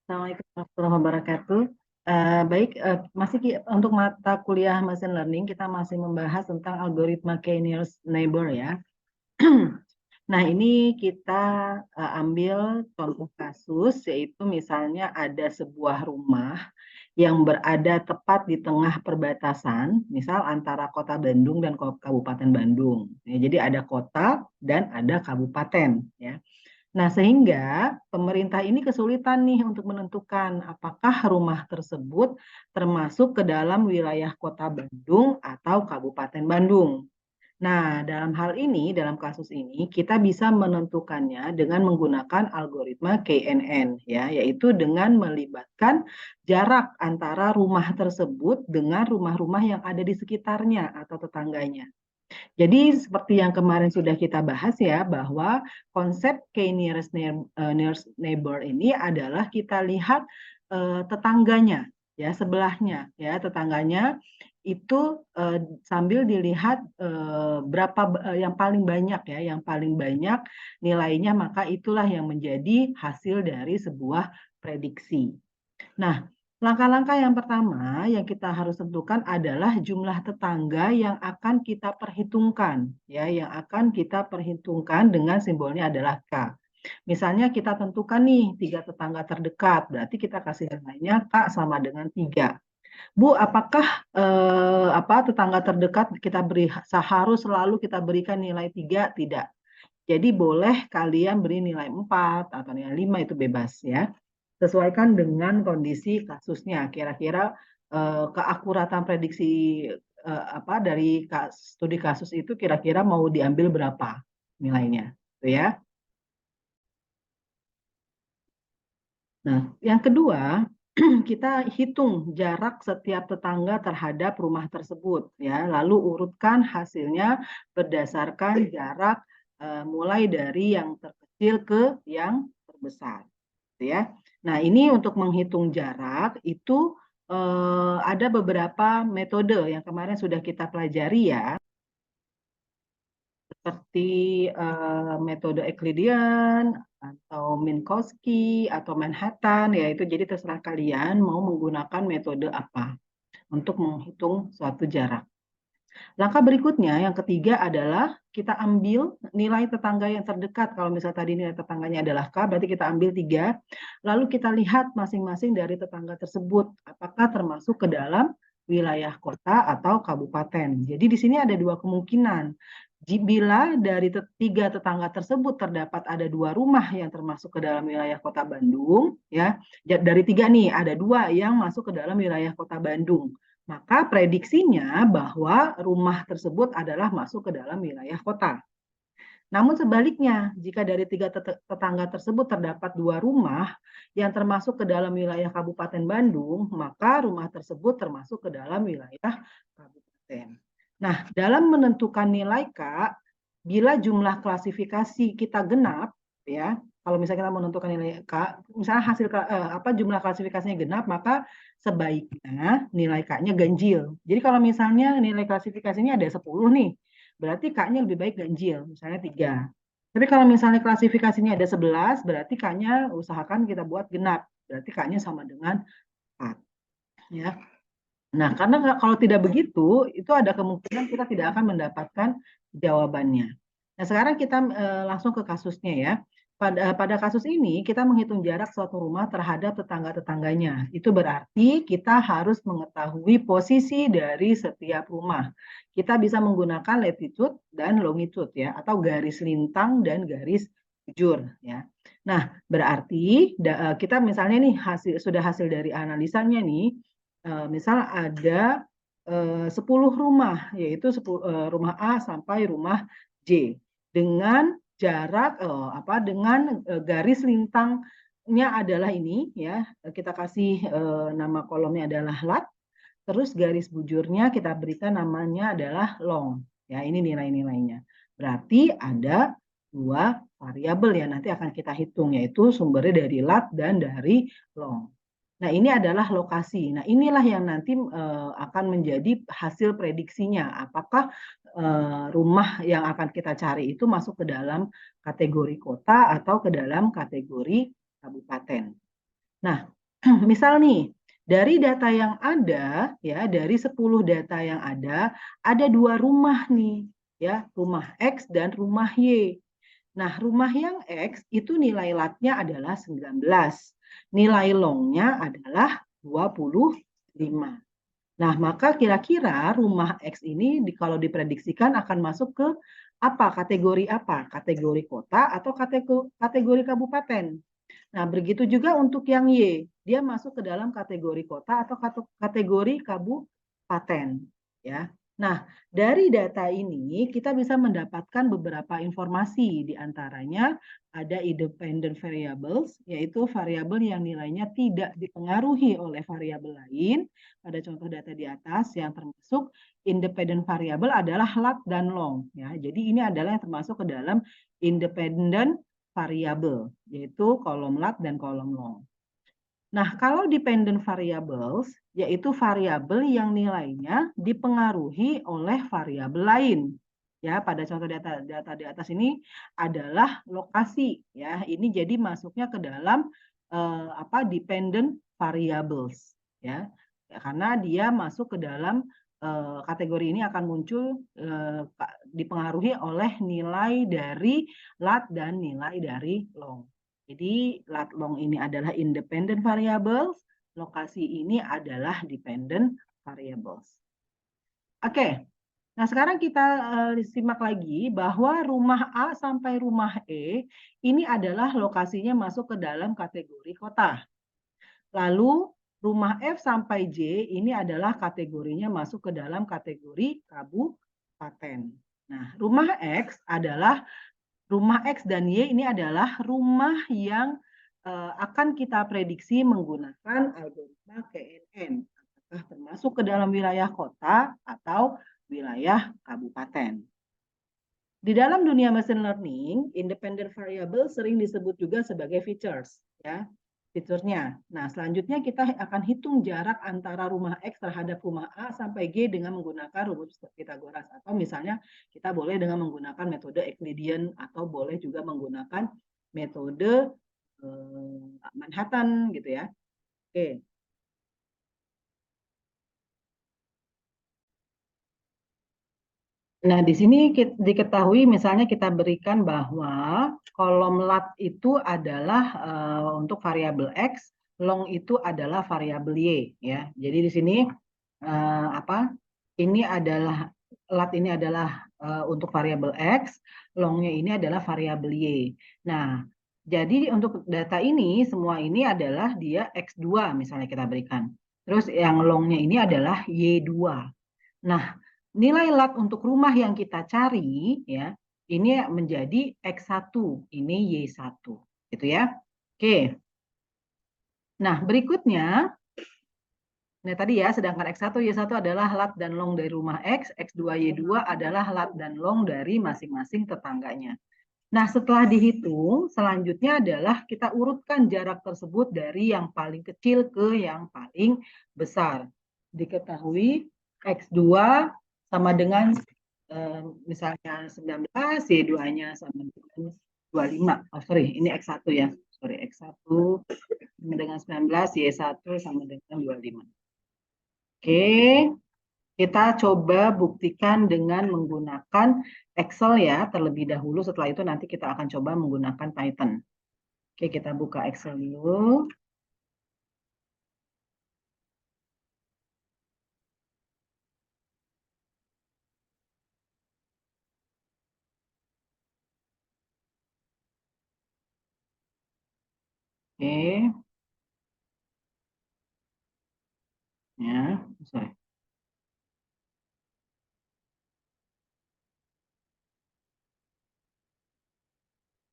Assalamualaikum warahmatullahi wabarakatuh. Baik, untuk mata kuliah machine learning kita masih membahas tentang algoritma K-nearest neighbor ya. Nah, ini kita ambil contoh kasus, yaitu misalnya ada sebuah rumah yang berada tepat di tengah perbatasan, misal antara Kota Bandung dan Kabupaten Bandung. Ya, jadi ada kota dan ada kabupaten ya. Nah, sehingga pemerintah ini kesulitan nih untuk menentukan apakah rumah tersebut termasuk ke dalam wilayah Kota Bandung atau Kabupaten Bandung. Nah, dalam hal ini, dalam kasus ini, kita bisa menentukannya dengan menggunakan algoritma KNN, ya, yaitu dengan melibatkan jarak antara rumah tersebut dengan rumah-rumah yang ada di sekitarnya atau tetangganya. Jadi seperti yang kemarin sudah kita bahas ya, bahwa konsep K-nearest neighbor ini adalah kita lihat tetangganya, ya sebelahnya, ya tetangganya itu sambil dilihat berapa yang paling banyak ya, yang paling banyak nilainya, maka itulah yang menjadi hasil dari sebuah prediksi. Nah, langkah-langkah yang pertama yang kita harus tentukan adalah jumlah tetangga yang akan kita perhitungkan, ya, yang akan kita perhitungkan dengan simbolnya adalah K. Misalnya kita tentukan nih 3 tetangga terdekat, berarti kita kasih nilainya K sama dengan 3. Bu, apakah tetangga terdekat kita beri harus selalu kita berikan nilai 3? Tidak. Jadi boleh kalian beri nilai 4 atau nilai 5, itu bebas ya. Sesuaikan dengan kondisi kasusnya. Kira-kira keakuratan prediksi dari studi kasus itu kira-kira mau diambil berapa nilainya, gitu ya. Nah, yang kedua, kita hitung jarak setiap tetangga terhadap rumah tersebut ya, lalu urutkan hasilnya berdasarkan jarak mulai dari yang terkecil ke yang terbesar, gitu ya. Nah, ini untuk menghitung jarak itu ada beberapa metode yang kemarin sudah kita pelajari ya, seperti metode Euclidean atau Minkowski atau Manhattan, yaitu jadi terserah kalian mau menggunakan metode apa untuk menghitung suatu jarak. Langkah berikutnya, yang ketiga adalah kita ambil nilai tetangga yang terdekat. Kalau misalnya tadi nilai tetangganya adalah K, berarti kita ambil 3. Lalu kita lihat masing-masing dari tetangga tersebut, apakah termasuk ke dalam wilayah kota atau kabupaten. Jadi di sini ada 2 kemungkinan. Bila dari 3 tetangga tersebut terdapat ada 2 rumah yang termasuk ke dalam wilayah kota Bandung, ya dari 3 nih ada 2 yang masuk ke dalam wilayah kota Bandung, maka prediksinya bahwa rumah tersebut adalah masuk ke dalam wilayah kota. Namun sebaliknya, jika dari 3 tetangga tersebut terdapat 2 rumah yang termasuk ke dalam wilayah Kabupaten Bandung, maka rumah tersebut termasuk ke dalam wilayah kabupaten. Nah, dalam menentukan nilai K, bila jumlah klasifikasi kita genap, ya, kalau misalnya kita menentukan nilai K, misalnya jumlah klasifikasinya genap, maka sebaiknya nilai K-nya ganjil. Jadi kalau misalnya nilai klasifikasinya ada 10 nih, berarti K-nya lebih baik ganjil, misalnya 3. Tapi kalau misalnya klasifikasinya ada 11, berarti K-nya usahakan kita buat genap, berarti K-nya sama dengan 4. Ya. Nah, karena kalau tidak begitu, itu ada kemungkinan kita tidak akan mendapatkan jawabannya. Nah, sekarang kita langsung ke kasusnya ya. Pada kasus ini, kita menghitung jarak suatu rumah terhadap tetangga-tetangganya. Itu berarti kita harus mengetahui posisi dari setiap rumah. Kita bisa menggunakan latitude dan longitude ya, atau garis lintang dan garis bujur ya. Nah, berarti kita misalnya nih sudah hasil dari analisanya nih, misal ada 10 rumah, yaitu rumah A sampai rumah J dengan jarak dengan garis lintangnya adalah ini ya, kita kasih nama kolomnya adalah lat, terus garis bujurnya kita berikan namanya adalah long ya, ini nilai-nilainya. Berarti ada 2 variabel ya, nanti akan kita hitung, yaitu sumbernya dari lat dan dari long. Nah, ini adalah lokasi. Nah, inilah yang nanti akan menjadi hasil prediksinya. Apakah rumah yang akan kita cari itu masuk ke dalam kategori kota atau ke dalam kategori kabupaten. Nah, Misal nih, dari data yang ada, ya, dari 10 data yang ada 2 rumah nih, ya, rumah X dan rumah Y. Nah, rumah yang X itu nilai latnya adalah 19. Nilai longnya adalah 25. Nah, maka kira-kira rumah X ini kalau diprediksikan akan masuk ke apa? Kategori apa? Kategori kota atau kategori kabupaten? Nah, begitu juga untuk yang Y, dia masuk ke dalam kategori kota atau kategori kabupaten, ya. Nah, dari data ini kita bisa mendapatkan beberapa informasi, di antaranya ada independent variables, yaitu variabel yang nilainya tidak dipengaruhi oleh variabel lain. Pada contoh data di atas yang termasuk independent variable adalah lat dan long, ya. Jadi ini adalah yang termasuk ke dalam independent variabel, yaitu kolom lat dan kolom long. Nah, kalau dependent variables, yaitu variabel yang nilainya dipengaruhi oleh variabel lain. Ya, pada contoh data di atas ini adalah lokasi. Ya, ini jadi masuknya ke dalam dependent variables. Ya, karena dia masuk ke dalam kategori ini akan muncul dipengaruhi oleh nilai dari lat dan nilai dari long. Jadi lat long ini adalah independent variables, lokasi ini adalah dependent variables. Oke, nah sekarang kita simak lagi bahwa rumah A sampai rumah E ini adalah lokasinya masuk ke dalam kategori kota. Lalu rumah F sampai J ini adalah kategorinya masuk ke dalam kategori kabupaten. Nah, rumah X adalah rumah X dan Y ini adalah rumah yang akan kita prediksi menggunakan algoritma KNN. Apakah termasuk ke dalam wilayah kota atau wilayah kabupaten. Di dalam dunia machine learning, independent variable sering disebut juga sebagai features, ya, fiturnya. Nah, selanjutnya kita akan hitung jarak antara rumah X terhadap rumah A sampai G dengan menggunakan rumus Pythagoras. Atau misalnya kita boleh dengan menggunakan metode Euclidean atau boleh juga menggunakan metode Manhattan gitu ya. Oke. Nah, di sini diketahui misalnya kita berikan bahwa kolom lat itu adalah untuk variabel X, long itu adalah variabel Y, ya. Jadi di sini apa? Ini adalah lat ini adalah untuk variabel X, longnya ini adalah variabel Y. Nah, jadi untuk data ini semua ini adalah dia X2 misalnya kita berikan. Terus yang longnya ini adalah Y2. Nah, nilai lat untuk rumah yang kita cari ya, ini menjadi X1, ini Y1, gitu ya. Oke. Nah, berikutnya nah tadi ya, sedangkan X1, Y1 adalah lat dan long dari rumah X, X2, Y2 adalah lat dan long dari masing-masing tetangganya. Nah, setelah dihitung, selanjutnya adalah kita urutkan jarak tersebut dari yang paling kecil ke yang paling besar. Diketahui X2 sama dengan misalnya 19, Y2-nya sama dengan 25. Oh, sorry, ini X1 ya. Sorry, X1 sama dengan 19, Y1 sama dengan 25. Oke, kita coba buktikan dengan menggunakan Excel ya terlebih dahulu. Setelah itu nanti kita akan coba menggunakan Python. Oke, kita buka Excel dulu. Oke, ya, sorry.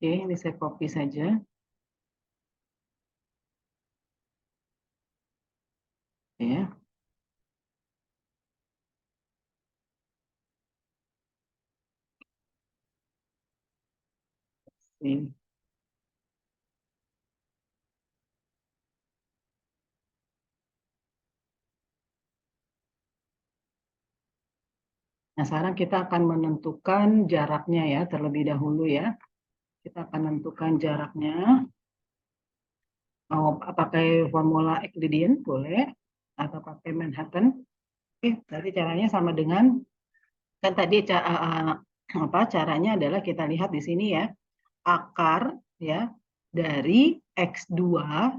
Oke, ini saya copy saja. Ya. Ini. Nah, sekarang kita akan menentukan jaraknya ya terlebih dahulu ya. Kita akan menentukan jaraknya. Oh, mau pakai formula Euclidean boleh, atau pakai Manhattan. Oke, berarti caranya sama dengan, kan tadi caranya adalah kita lihat di sini ya, akar ya dari X2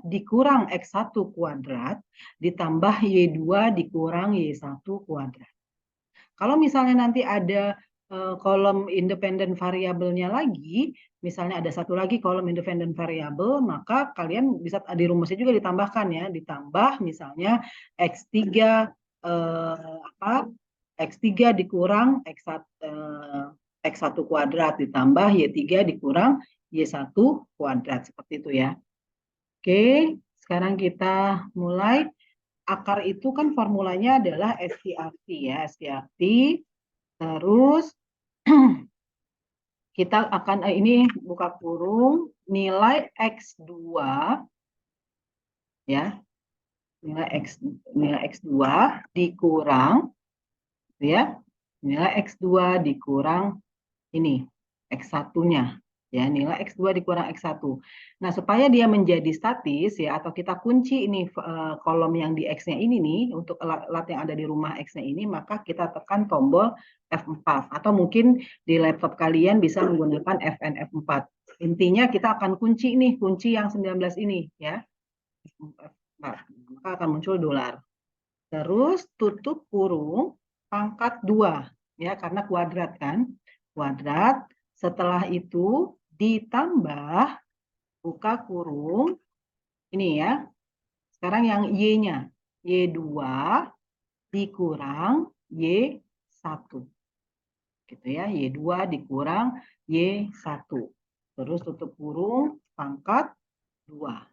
dikurang X1 kuadrat ditambah Y2 dikurang Y1 kuadrat. Kalau misalnya nanti ada kolom independen variabelnya lagi, misalnya ada satu lagi kolom independen variabel, maka kalian bisa di rumusnya juga ditambahkan ya, ditambah misalnya X3 X3 dikurang X1 kuadrat ditambah Y3 dikurang Y1 kuadrat, seperti itu ya. Oke, sekarang kita mulai. Akar itu kan formulanya adalah STRT ya, STRT. Terus kita akan ini buka kurung nilai X2 ya. Nilai X2 dikurang ya. Nilai X2 dikurang ini X1-nya ya, nilai X2 dikurang X1. Nah, supaya dia menjadi statis ya, atau kita kunci ini kolom yang di X-nya ini nih, untuk alat yang ada di rumah X-nya ini, maka kita tekan tombol F4, atau mungkin di laptop kalian bisa menggunakan Fn F4. Intinya kita akan kunci nih, kunci yang 19 ini ya. Maka akan muncul dolar. Terus tutup kurung pangkat 2 ya, karena kuadrat kan. Kuadrat. Setelah itu ditambah buka kurung ini ya. Sekarang yang Y-nya. Y2 dikurang Y1. Gitu ya. Y2 dikurang Y1. Terus tutup kurung pangkat 2.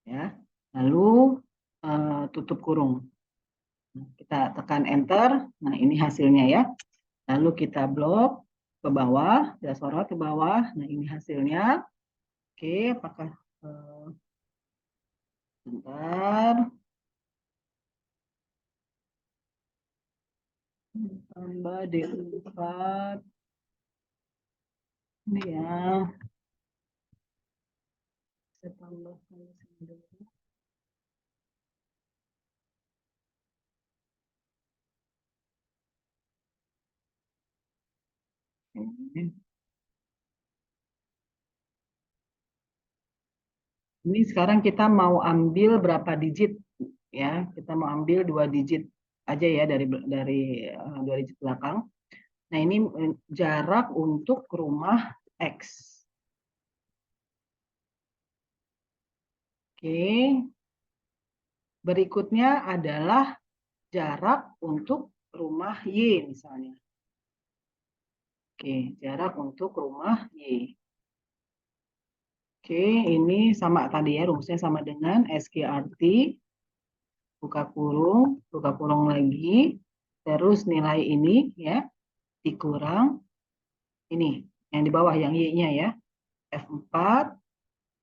Ya. Lalu tutup kurung. Kita tekan enter. Nah, ini hasilnya ya. Lalu kita blok ke bawah, kita sorot ke bawah. Nah, ini hasilnya. Oke, apakah bentar. Tambah D4. Ini ya. Saya tambahkan dulu. Ini sekarang kita mau ambil berapa digit ya? Kita mau ambil 2 digit aja ya, dari 2 digit belakang. Nah, ini jarak untuk rumah X. Oke. Berikutnya adalah jarak untuk rumah Y misalnya. Oke, jarak untuk rumah Y. Oke, ini sama tadi ya, rumusnya sama dengan SQRT. Buka kurung lagi. Terus nilai ini ya, dikurang ini, yang di bawah, yang Y-nya ya. F4,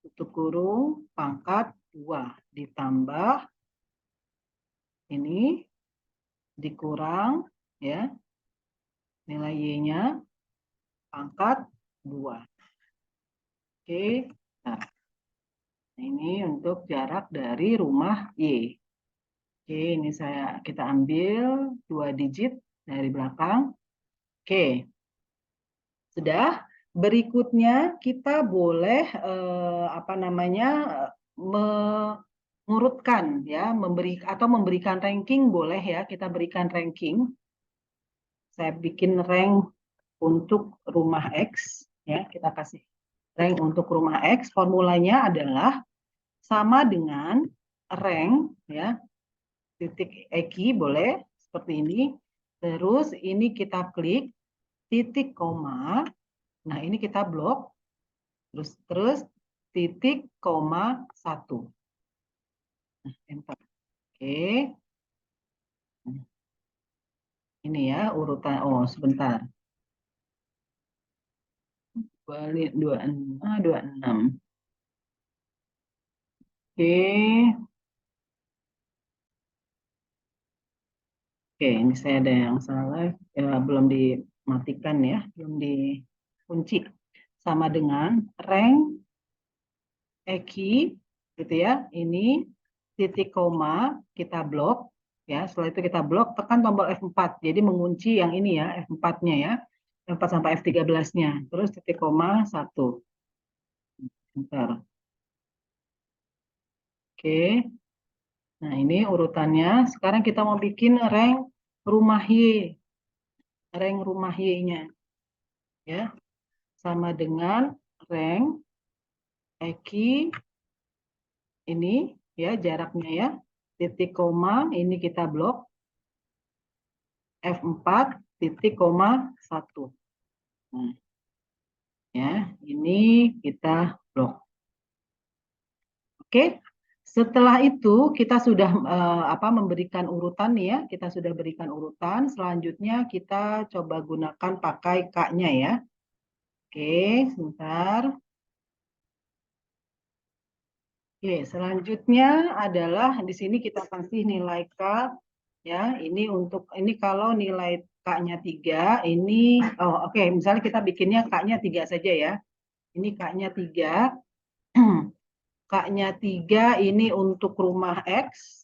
tutup kurung, pangkat 2. Ditambah ini, dikurang ya, nilai Y-nya, pangkat 2. Oke, nah ini untuk jarak dari rumah Y. Oke, ini kita ambil 2 digit dari belakang. Oke, sudah. Berikutnya kita boleh mengurutkan ya, memberikan ranking boleh ya. Kita berikan ranking. Saya bikin rank untuk rumah X ya, kita kasih rank untuk rumah X. Formulanya adalah sama dengan rank ya, titik eki boleh seperti ini. Terus ini kita klik titik koma. Nah, ini kita blok. Terus titik koma 1. Nah, enter. Oke. Ini ya urutan. Oh, sebentar. 26. Oke. Oke, ini saya ada yang salah. Ya, belum dimatikan ya. Belum dikunci. Sama dengan rank eki gitu ya. Ini titik koma kita blok ya. Setelah itu kita blok, tekan tombol F4. Jadi mengunci yang ini ya, F4-nya ya. F4 sampai F13-nya. Terus titik koma 1. Bentar. Oke. Nah, ini urutannya. Sekarang kita mau bikin rank rumah Y. Rank rumah Y-nya ya. Sama dengan rank Eki ini ya, jaraknya ya. Titik koma ini kita blok F4 titik koma 1. Nah, ya, ini kita blok. Oke. Setelah itu kita sudah memberikan urutan ya, kita sudah berikan urutan. Selanjutnya kita coba gunakan pakai K-nya ya. Oke, sebentar. Oke, selanjutnya adalah di sini kita kasih nilai K ya. Ini kalau nilai K-nya 3, ini oke, misalnya kita bikinnya K-nya 3 saja ya. Ini K-nya 3. K-nya 3 ini untuk rumah X.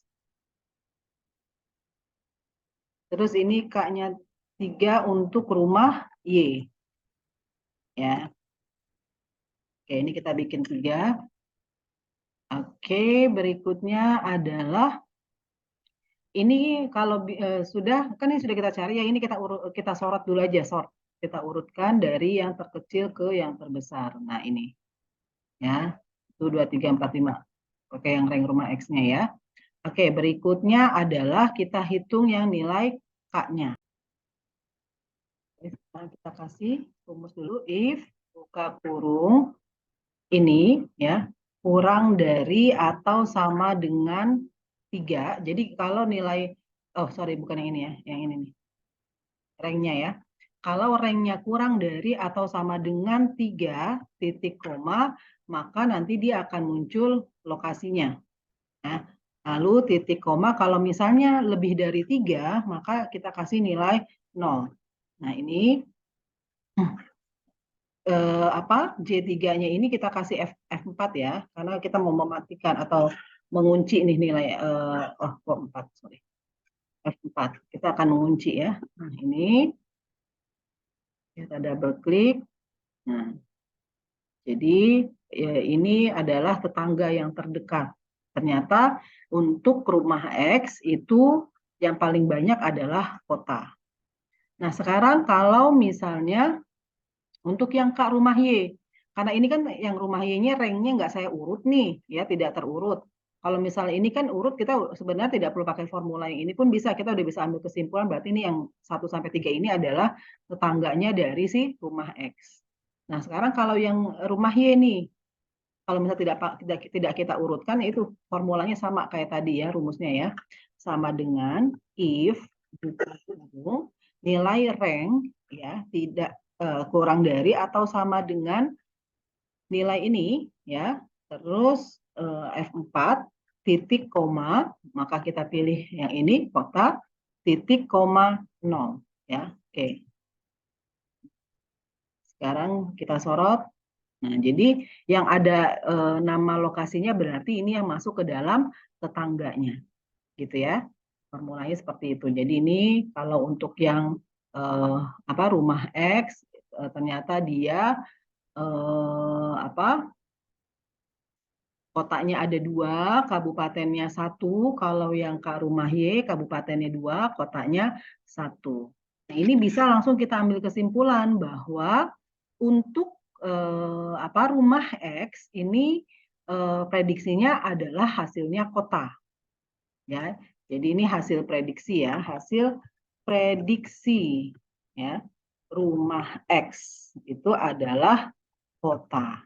Terus ini K-nya 3 untuk rumah Y. Ya. Oke, ini kita bikin 3. Oke, berikutnya adalah ini kalau sudah kan ini sudah kita cari ya, ini kita sorot dulu aja, sort. Kita urutkan dari yang terkecil ke yang terbesar. Nah, ini ya. 1 2 3 4 5. Oke, yang rank rumah X-nya ya. Oke, berikutnya adalah kita hitung yang nilai K-nya. Sekarang kita kasih rumus dulu, if buka kurung ini ya kurang dari atau sama dengan 3. Jadi kalau nilai, sorry bukan yang ini ya, yang ini nih, ranknya ya. Kalau ranknya kurang dari atau sama dengan 3 titik koma, maka nanti dia akan muncul lokasinya. Nah, lalu titik koma kalau misalnya lebih dari 3, maka kita kasih nilai 0. Nah, ini J3-nya ini kita kasih F4 ya, karena kita mau mematikan atau mengunci nih nilai, kok 4, sorry. F4, kita akan mengunci ya. Nah, ini kita double klik. Nah, jadi ini adalah tetangga yang terdekat. Ternyata untuk rumah X itu yang paling banyak adalah kota. Nah, sekarang kalau misalnya untuk yang K rumah Y, karena ini kan yang rumah Y-nya ranknya nggak saya urut nih, ya tidak terurut. Kalau misalnya ini kan urut, kita sebenarnya tidak perlu pakai formula yang ini pun bisa, kita udah bisa ambil kesimpulan berarti ini yang 1 sampai 3 ini adalah tetangganya dari si rumah X. Nah, sekarang kalau yang rumah Y nih, kalau misalnya tidak kita urutkan, itu formulanya sama kayak tadi ya, rumusnya ya. Sama dengan if nilai rank ya tidak kurang dari atau sama dengan nilai ini ya, terus F4 titik koma, maka kita pilih yang ini kota titik koma 0 ya. Oke. Sekarang kita sorot. Nah, jadi yang ada nama lokasinya berarti ini yang masuk ke dalam tetangganya. Gitu ya. Formulanya seperti itu. Jadi ini kalau untuk yang rumah X ternyata dia kotanya ada 2, kabupatennya 1. Kalau yang ke rumah Y, kabupatennya 2, kotanya 1. Nah, ini bisa langsung kita ambil kesimpulan bahwa untuk rumah X ini prediksinya adalah hasilnya kota. Ya. Jadi ini hasil prediksi ya, hasil prediksi ya. Rumah X itu adalah kota.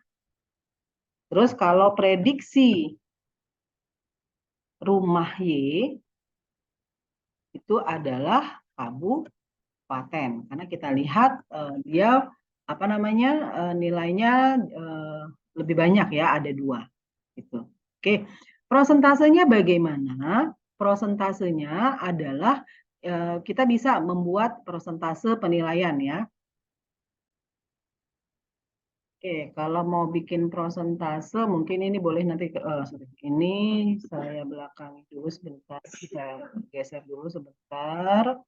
Terus kalau prediksi rumah Y itu adalah kabupaten. Karena kita lihat dia nilainya lebih banyak ya, ada 2 gitu. Oke, prosentasenya bagaimana? Prosentasenya adalah kita bisa membuat prosentase penilaian ya. Oke, kalau mau bikin prosentase mungkin ini boleh nanti ini saya belakangi dulu sebentar, kita geser dulu sebentar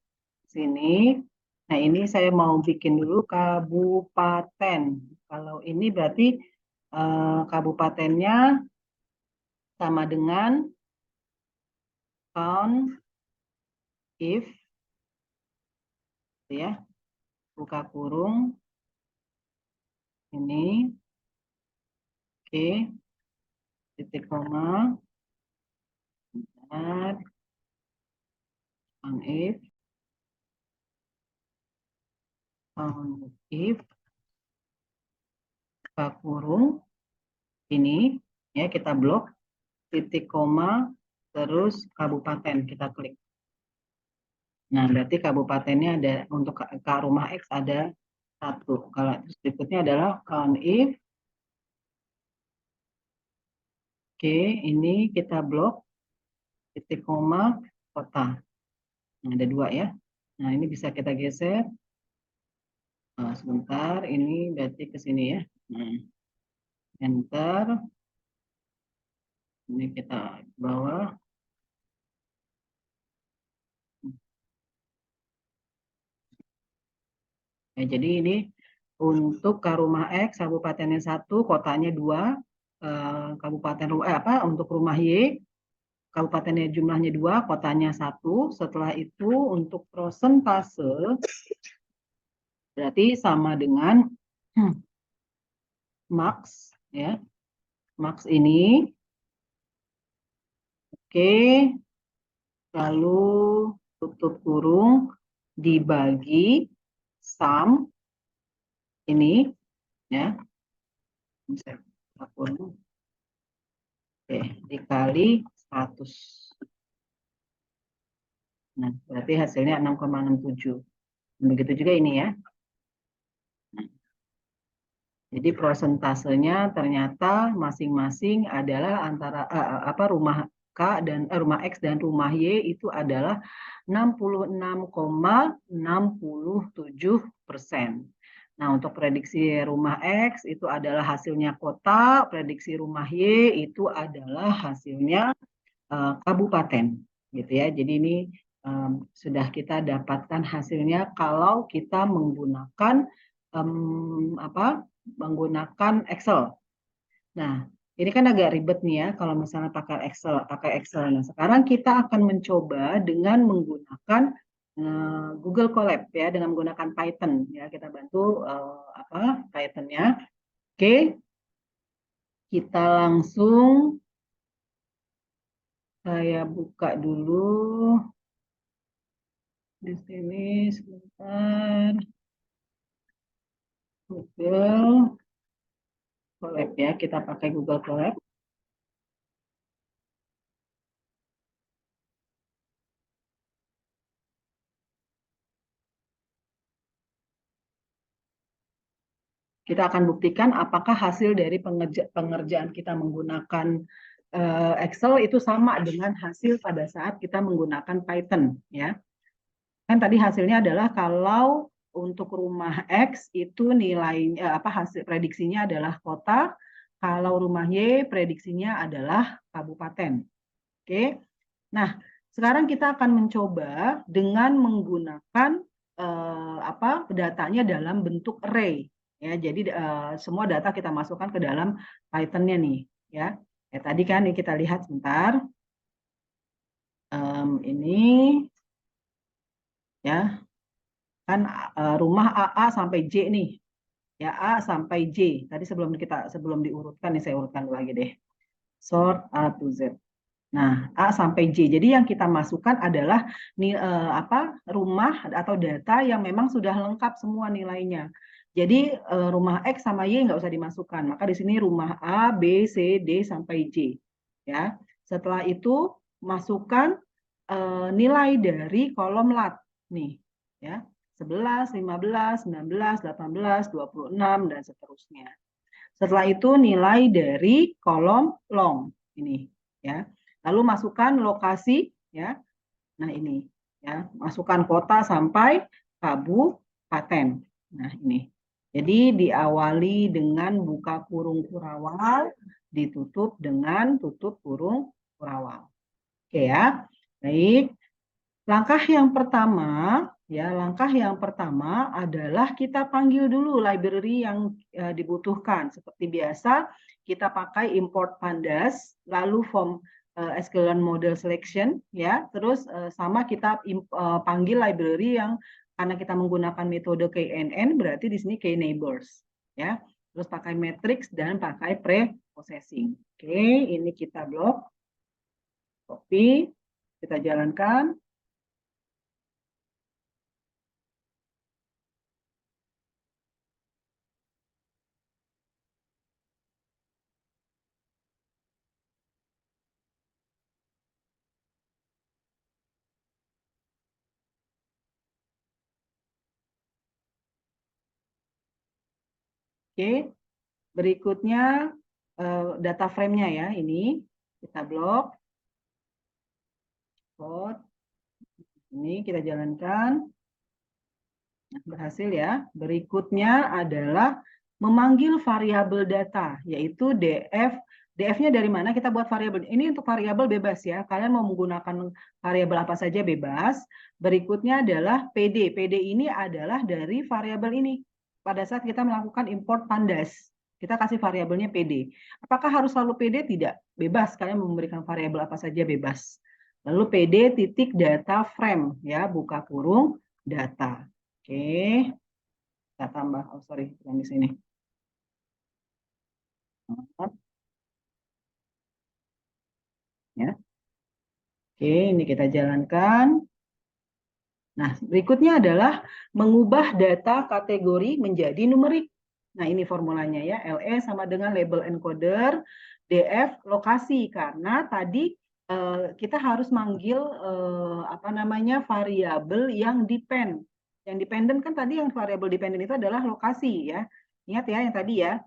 sini. Nah, ini saya mau bikin dulu kabupaten. Kalau ini berarti kabupatennya sama dengan count if, ya, buka kurung ini, oke, titik koma, count if, buka kurung ini, ya, kita blok, titik koma, terus kabupaten kita klik. Nah, berarti kabupatennya ada untuk K rumah X ada 1. Kalau berikutnya adalah count if. Oke, ini kita blok titik koma kota. Nah, ada 2 ya. Nah, ini bisa kita geser. Nah, sebentar, ini berarti ke sini ya. Nah, enter. Ini kita bawah. Ya, jadi ini untuk ke rumah X, kabupatennya 1, kotanya 2, kabupaten untuk rumah Y, kabupatennya jumlahnya 2, kotanya 1. Setelah itu untuk prosentase berarti sama dengan max, ya. Max ini, oke, lalu tutup kurung dibagi sum ini, ya. Oke, dikali 100. Nah, berarti hasilnya 6,67. Begitu juga ini ya. Jadi prosentasenya ternyata masing-masing adalah antara rumah K dan rumah X dan rumah Y itu adalah 66,67%. Nah, untuk prediksi rumah X itu adalah hasilnya kota, prediksi rumah Y itu adalah hasilnya kabupaten, gitu ya. Jadi ini sudah kita dapatkan hasilnya kalau kita menggunakan menggunakan Excel. Nah, ini kan agak ribet nih ya kalau misalnya pakai Excel. Nah, sekarang kita akan mencoba dengan menggunakan Google Colab ya, dengan menggunakan Python ya. Kita bantu Python-nya. Oke. Kita langsung saya buka dulu di sini sebentar. Google Colab ya, kita pakai Google Colab. Kita akan buktikan apakah hasil dari pengerjaan kita menggunakan Excel itu sama dengan hasil pada saat kita menggunakan Python ya. Kan tadi hasilnya adalah kalau untuk rumah X itu nilainya hasil prediksinya adalah kota, kalau rumah Y prediksinya adalah kabupaten. Oke. Nah, sekarang kita akan mencoba dengan menggunakan datanya dalam bentuk array. Ya, jadi semua data kita masukkan ke dalam Python-nya nih, ya. Ya tadi kan kita lihat sebentar. Ini ya kan rumah AA sampai J nih. Ya, A sampai J. Tadi sebelum diurutkan nih saya urutkan lagi deh. Sort A to Z. Nah, A sampai J. Jadi yang kita masukkan adalah rumah atau data yang memang sudah lengkap semua nilainya. Jadi rumah X sama Y nggak usah dimasukkan. Maka di sini rumah A, B, C, D sampai J. Ya. Setelah itu masukkan nilai dari kolom lat nih, ya. 11, 15, 19, 18, 26 dan seterusnya. Setelah itu nilai dari kolom long ini, ya. Lalu masukkan lokasi, ya. Nah, ini, ya. Masukkan kota sampai kabupaten. Nah, ini, Jadi diawali dengan buka kurung kurawal, ditutup dengan tutup kurung kurawal. Oke ya. Baik. Langkah yang pertama adalah kita panggil dulu library yang dibutuhkan. Seperti biasa, kita pakai import pandas, lalu form SQL model selection, ya. Terus sama kita panggil library yang karena kita menggunakan metode KNN, berarti di sini K-neighbors, ya. Terus pakai matrix dan pakai pre-processing. Oke, ini kita blok, copy, kita jalankan. Oke, berikutnya data frame-nya ya, ini kita blok, code, ini kita jalankan, nah, berhasil ya. Berikutnya adalah memanggil variabel data, yaitu df. df-nya dari mana kita buat variabel? Ini untuk variabel bebas ya, kalian mau menggunakan variabel apa saja bebas. Berikutnya adalah pd. pd ini adalah dari variabel ini. Pada saat kita melakukan import pandas, kita kasih variabelnya PD. Apakah harus selalu PD? Tidak. Bebas, kalian mau memberikan variabel apa saja bebas. Lalu PD titik data frame, ya, buka kurung data. Oke, kita tambah. Oh sorry, yang di sini. Ya. Oke, ini kita jalankan. Nah, berikutnya adalah mengubah data kategori menjadi numerik. Nah, ini formulanya ya, LE sama dengan label encoder, DF lokasi, karena tadi kita harus manggil apa namanya variabel yang depend. Yang dependent kan tadi yang variabel dependent itu adalah lokasi ya. Ingat ya yang tadi ya.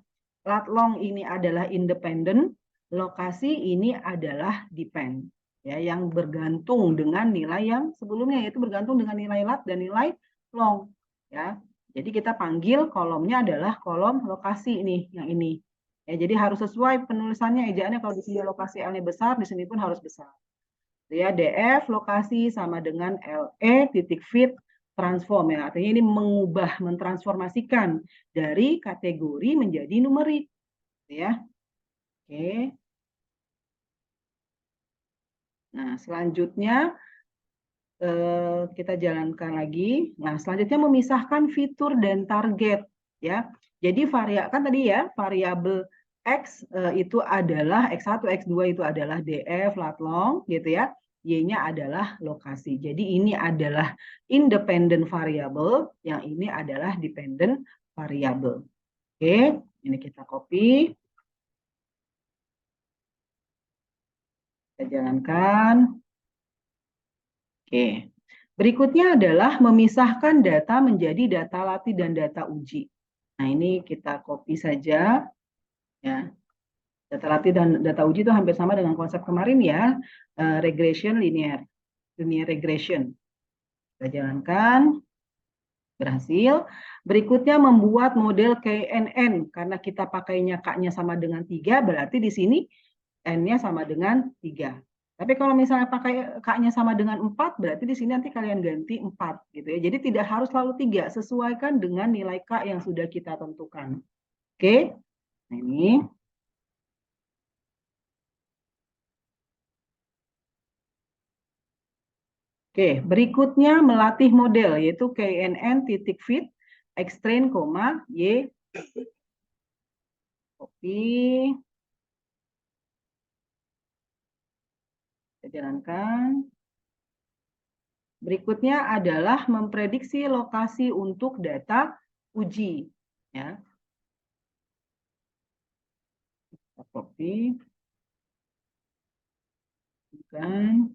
Lat long ini adalah independent, lokasi ini adalah depend. Ya, yang bergantung dengan nilai yang sebelumnya, yaitu bergantung dengan nilai lat dan nilai long. Ya, jadi kita panggil kolomnya adalah kolom lokasi ini, yang ini. Ya, jadi harus sesuai penulisannya, ejaannya kalau di sini lokasi L-nya besar, di sini pun harus besar. Ya, DF lokasi sama dengan LE titik fit transform ya. Artinya ini mengubah, mentransformasikan dari kategori menjadi numerik. Ya. Oke. Nah, selanjutnya kita jalankan lagi. Nah, selanjutnya memisahkan fitur dan target ya. Jadi kan tadi ya variabel X itu adalah X1, X2 itu adalah DF lat long gitu ya. Y-nya adalah lokasi. Jadi ini adalah independent variable, yang ini adalah dependent variable. Oke, ini kita copy. Kita jalankan. Oke. Berikutnya adalah memisahkan data menjadi data latih dan data uji. Nah, ini kita copy saja. Ya. Data latih dan data uji itu hampir sama dengan konsep kemarin ya. Regression linear regression. Kita jalankan. Berhasil. Berikutnya membuat model KNN. Karena kita pakainya K-nya sama dengan 3, berarti di sini N-nya sama dengan 3. Tapi kalau misalnya pakai K-nya sama dengan 4, berarti di sini nanti kalian ganti 4 gitu ya. Jadi tidak harus selalu 3, sesuaikan dengan nilai K yang sudah kita tentukan. Oke. Nah, ini. Oke, berikutnya melatih model yaitu KNN titik fit extrain, Y copy. Kita jalankan. Berikutnya adalah memprediksi lokasi untuk data uji. Ya. Kita copy. Dan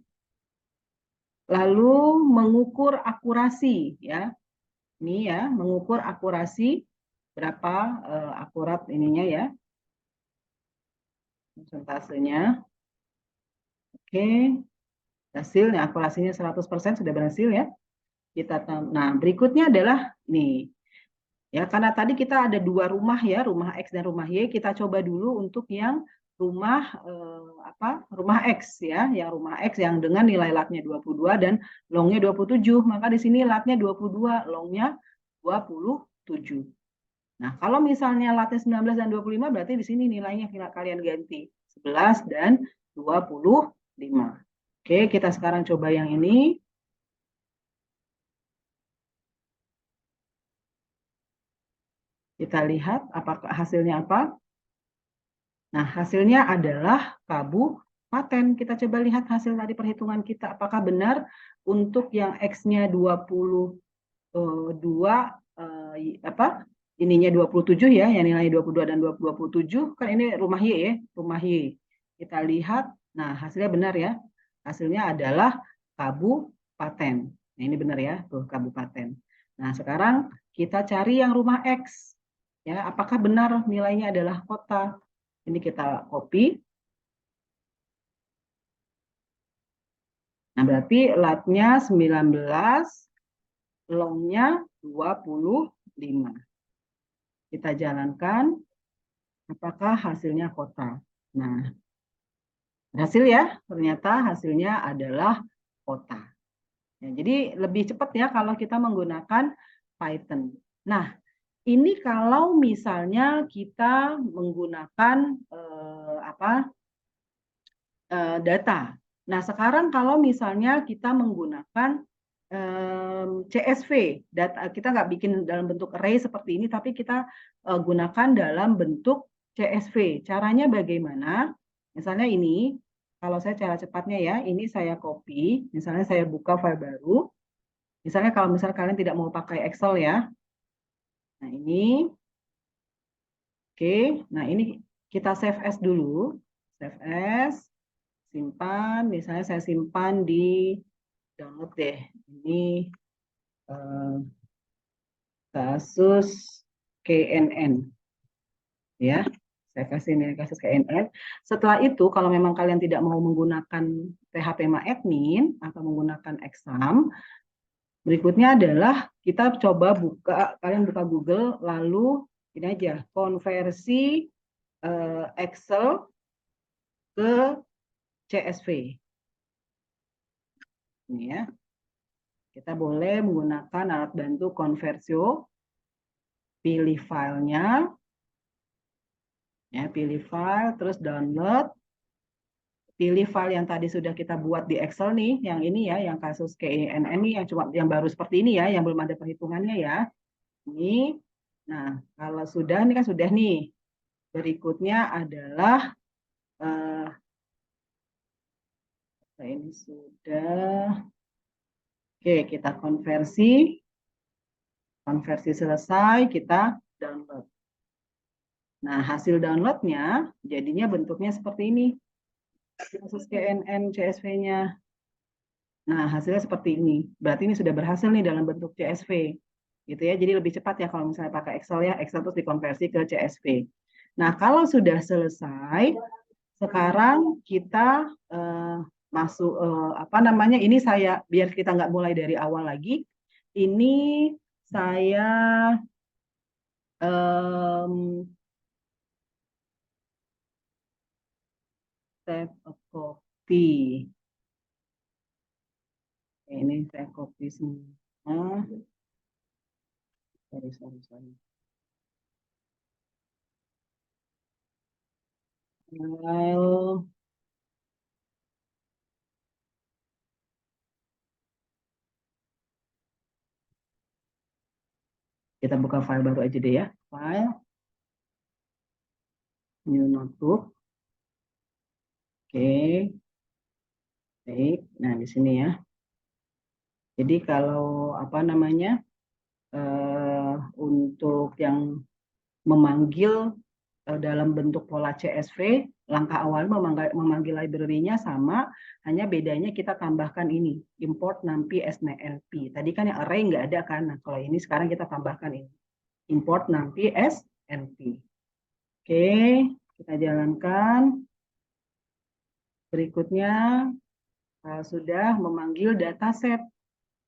lalu mengukur akurasi. Ya. Ini ya, mengukur akurasi berapa akurat ininya ya. Persentasenya. Oke. Hasilnya akurasinya 100% sudah berhasil ya. Nah, berikutnya adalah nih Ya, karena tadi kita ada dua rumah ya, rumah X dan rumah Y. Kita coba dulu untuk yang rumah rumah X ya, yang rumah X yang dengan nilai latnya 22 dan longnya 27. Maka di sini latnya 22, longnya 27. Nah, kalau misalnya latnya 19 dan 25 berarti di sini nilainya kalian ganti 11 dan 25. Oke, kita sekarang coba yang ini. Kita lihat apakah hasilnya apa. Nah, hasilnya adalah kabupaten. Kita coba lihat hasil tadi perhitungan kita. Apakah benar untuk yang X-nya 22, apa, ininya 27 ya, yang nilainya 22 dan 27. Kan ini rumah Y ya, rumah Y. Kita lihat, nah hasilnya benar ya. Hasilnya adalah kabupaten. Nah, ini benar ya, tuh kabupaten. Nah, sekarang kita cari yang rumah X. Ya, apakah benar nilainya adalah kota? Ini kita copy. Nah, berarti latnya 19, longnya 25. Kita jalankan, apakah hasilnya kota? Nah, hasil ya, ternyata hasilnya adalah kota. Ya, jadi lebih cepat ya kalau kita menggunakan Python. Nah, ini kalau misalnya kita menggunakan data. Nah, sekarang kalau misalnya kita menggunakan CSV, data kita nggak bikin dalam bentuk array seperti ini, tapi kita gunakan dalam bentuk CSV. Caranya bagaimana? Misalnya ini, kalau saya cara cepatnya ya, ini saya copy, misalnya saya buka file baru. Misalnya kalau misalnya kalian tidak mau pakai Excel ya, nah ini, oke, nah ini kita save as dulu, save as, simpan, misalnya saya simpan di download deh, ini eh, kasus KNN ya, saya kasih ini kasus KNN. Setelah itu kalau memang kalian tidak mau menggunakan PHP Admin atau menggunakan exam, berikutnya adalah kita coba buka, kalian buka Google, lalu ini aja konversi Excel ke CSV ini ya. Kita boleh menggunakan alat bantu Conversio, pilih filenya, ya, pilih file, terus download, pilih file yang tadi sudah kita buat di Excel nih, yang ini ya, yang kasus KNN ini, yang cuma yang baru seperti ini ya, yang belum ada perhitungannya ya. Ini, nah kalau sudah, ini kan sudah nih. Berikutnya adalah ini sudah. Oke, kita konversi. Konversi selesai, kita download. Nah, hasil downloadnya jadinya bentuknya seperti ini. Kasus KNN CSV-nya. Nah, hasilnya seperti ini. Berarti ini sudah berhasil nih dalam bentuk CSV. Gitu ya. Jadi lebih cepat ya kalau misalnya pakai Excel ya, Excel terus dikonversi ke CSV. Nah, kalau sudah selesai, sekarang kita masuk apa namanya? Ini saya biar kita nggak mulai dari awal lagi. Ini saya save a copy. Ini saya copy semua. Sorry. File. Kita buka file baru aja deh ya. File. New notebook. Oke. Baik. Nah, di sini ya. Jadi kalau apa namanya? Untuk yang memanggil dalam bentuk pola CSV, langkah awal memanggil library-nya sama, hanya bedanya kita tambahkan ini, import numpy snlp. Tadi kan yang array nggak ada kan, nah kalau ini sekarang kita tambahkan ini, import numpy snlp. Oke, kita jalankan. Berikutnya sudah memanggil dataset.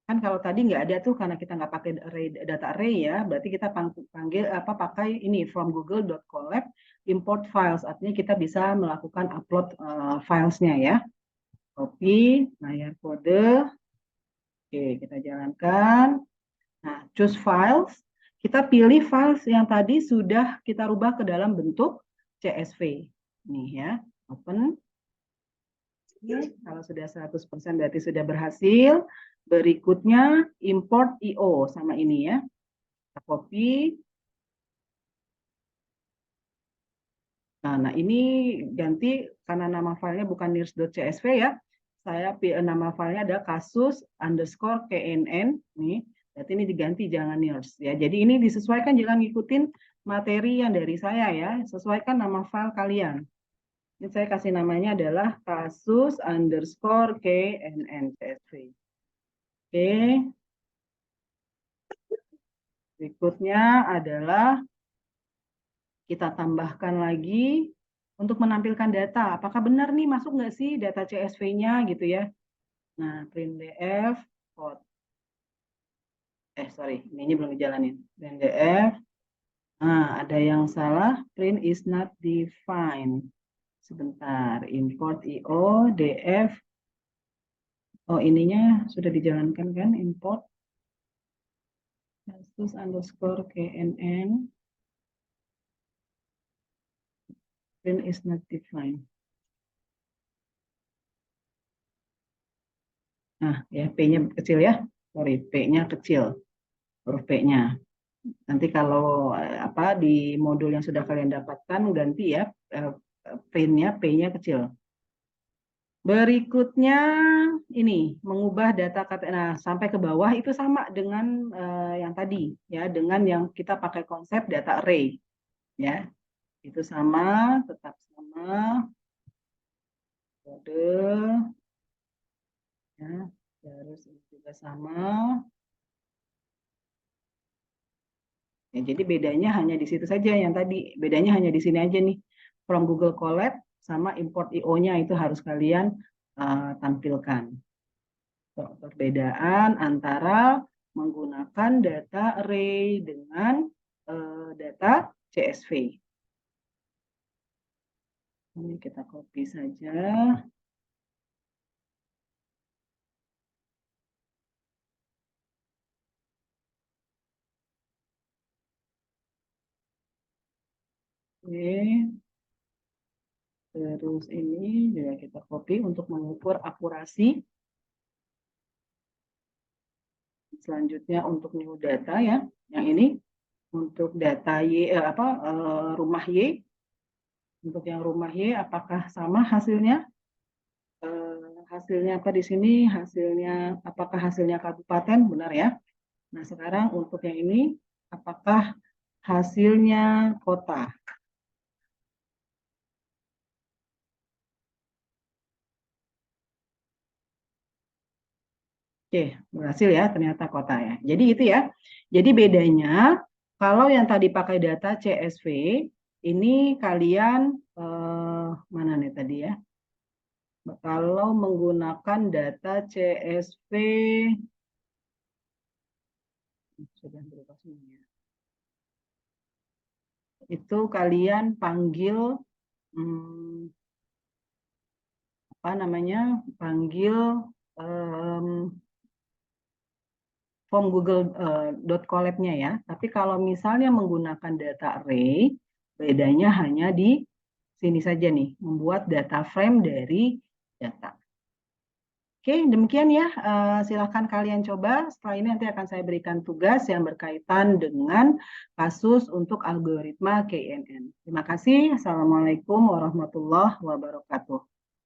Kan kalau tadi nggak ada tuh karena kita nggak pakai data array ya, berarti kita panggil apa pakai ini from google.colab import files, artinya kita bisa melakukan upload filesnya ya. Copy layar kode, oke kita jalankan. Nah, choose files, kita pilih files yang tadi sudah kita rubah ke dalam bentuk CSV. Nih ya, open. Kalau sudah 100% berarti sudah berhasil. Berikutnya import IO sama ini ya. Kita copy. Nah, ini ganti karena nama filenya bukan nirs.csv ya. Saya nama filenya ada kasus underscore knn. Nih, berarti ini diganti jangan nirs ya. Jadi ini disesuaikan, jangan ngikutin materi yang dari saya ya. Sesuaikan nama file kalian. Ini saya kasih namanya adalah kasus underscore knn csv. Oke. Berikutnya adalah kita tambahkan lagi untuk menampilkan data. Apakah benar nih masuk nggak sih data CSV-nya gitu ya. Nah, print df, code. Sorry, ini belum dijalanin. Print df. Nah, ada yang salah. Print is not defined. Sebentar, import io, df. Oh, ininya sudah dijalankan kan, import. Kasus underscore knn. Print is not defined. Nah, ya P-nya kecil ya. Sorry, P-nya kecil. Huruf P-nya. Nanti kalau apa di modul yang sudah kalian dapatkan ganti ya print-nya P-nya kecil. Berikutnya ini mengubah data KTP. Nah, sampai ke bawah itu sama dengan yang tadi ya, dengan yang kita pakai konsep data array ya. Itu sama, tetap sama. Kode ya, terus ini juga sama. Ya, jadi bedanya hanya di situ saja yang tadi. Bedanya hanya di sini aja nih. From Google Colab sama import IO-nya itu harus kalian tampilkan. Perbedaan antara menggunakan data array dengan data CSV. Ini kita copy saja. Oke. Terus ini juga kita copy untuk mengukur akurasi. Selanjutnya untuk new data ya, yang ini untuk data rumah Y. Untuk yang rumah Y apakah sama hasilnya? Hasilnya apa di sini? Hasilnya apakah hasilnya kabupaten? Benar ya. Nah, sekarang untuk yang ini apakah hasilnya kota? Oke, berhasil ya ternyata kota ya. Jadi itu ya. Jadi bedanya kalau yang tadi pakai data CSV, ini kalian mana nih tadi ya? Kalau menggunakan data CSV sudah berubah semuanya. Itu kalian panggil apa namanya? Panggil form google.colab-nya ya. Tapi kalau misalnya menggunakan data array, bedanya hanya di sini saja nih, membuat data frame dari data. Oke, demikian ya. Silahkan kalian coba. Setelah ini nanti akan saya berikan tugas yang berkaitan dengan kasus untuk algoritma KNN. Terima kasih. Assalamualaikum warahmatullahi wabarakatuh.